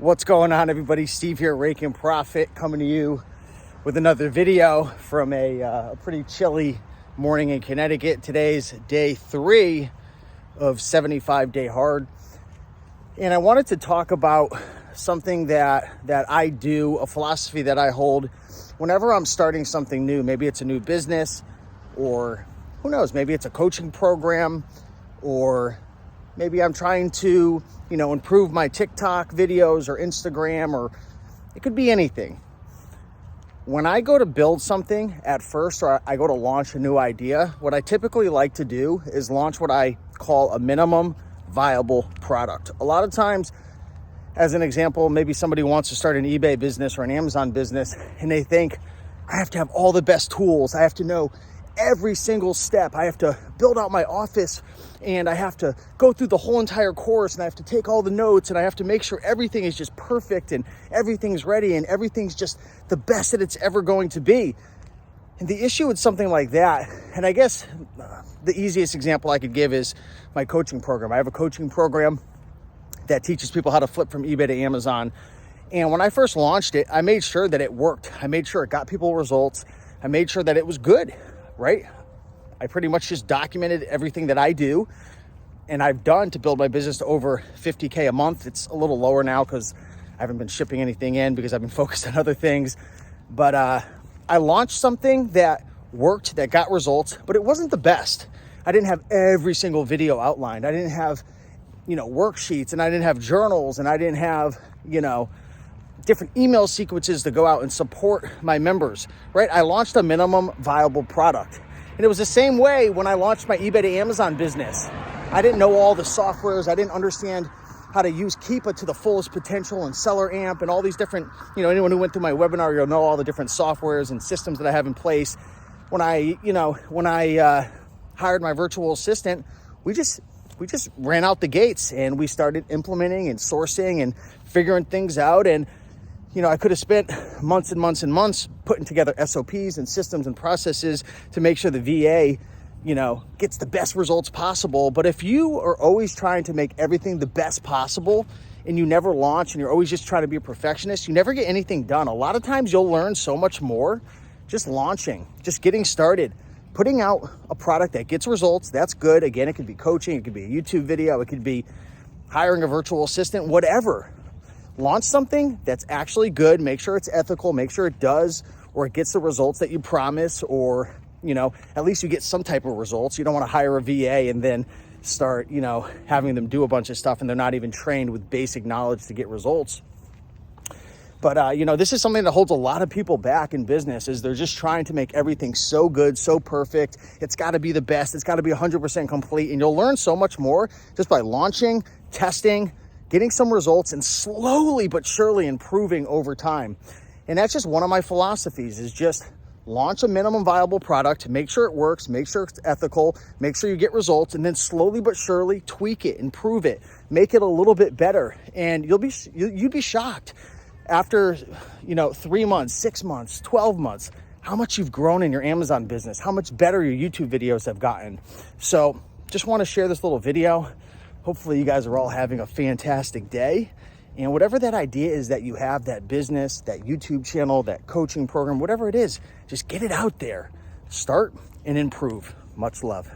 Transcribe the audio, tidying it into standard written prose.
What's going on, everybody? Steve here, Rake and Profit, coming to you with another video from a pretty chilly morning in Connecticut. Today's day 3 of 75-day hard. And I wanted to talk about something that I do, a philosophy that I hold whenever I'm starting something new. Maybe it's a new business, or who knows, maybe it's a coaching program, or maybe I'm trying to, improve my TikTok videos or Instagram, or it could be anything. When I go to build something at first, or I go to launch a new idea, what I typically like to do is launch what I call a minimum viable product. A lot of times, as an example, maybe somebody wants to start an eBay business or an Amazon business, and they think, I have to have all the best tools. I have to know every single step. I have to build out my office, and I have to go through the whole entire course, and I have to take all the notes, and I have to make sure everything is just perfect and everything's ready and everything's just the best that it's ever going to be. And the issue with something like that, and I guess the easiest example I could give is my coaching program. I have a coaching program that teaches people how to flip from eBay to Amazon. And when I first launched it, I made sure that it worked. I made sure it got people results. I made sure that it was good, right? I pretty much just documented everything that I do and I've done to build my business to over 50K a month. It's a little lower now because I haven't been shipping anything in because I've been focused on other things. But I launched something that worked, that got results, but it wasn't the best. I didn't have every single video outlined. I didn't have, worksheets, and I didn't have journals, and I didn't have, different email sequences to go out and support my members, right? I launched a minimum viable product. And it was the same way when I launched my eBay to Amazon business. I didn't know all the softwares. I didn't understand how to use Keepa to the fullest potential, and Seller Amp, and all these different, anyone who went through my webinar, you'll know all the different softwares and systems that I have in place. When I hired my virtual assistant, we just ran out the gates and we started implementing and sourcing and figuring things out. And, I could have spent months and months and months putting together SOPs and systems and processes to make sure the VA, gets the best results possible. But if you are always trying to make everything the best possible and you never launch, and you're always just trying to be a perfectionist, you never get anything done. A lot of times you'll learn so much more just launching, just getting started, putting out a product that gets results. That's good. Again, it could be coaching, it could be a YouTube video, it could be hiring a virtual assistant, whatever. Launch something that's actually good. Make sure it's ethical. Make sure it does, or it gets the results that you promise, or, at least you get some type of results. You don't want to hire a VA and then start, having them do a bunch of stuff and they're not even trained with basic knowledge to get results. But, this is something that holds a lot of people back in business, is they're just trying to make everything so good, so perfect. It's got to be the best. It's got to be 100% complete. And you'll learn so much more just by launching, testing, getting some results, and slowly but surely improving over time. And that's just one of my philosophies, is just launch a minimum viable product, make sure it works, make sure it's ethical, make sure you get results, and then slowly but surely tweak it, improve it, make it a little bit better. And you'd be shocked after, 3 months, 6 months, 12 months, how much you've grown in your Amazon business, how much better your YouTube videos have gotten. So just want to share this little video. Hopefully you guys are all having a fantastic day. And whatever that idea is that you have, that business, that YouTube channel, that coaching program, whatever it is, just get it out there. Start and improve. Much love.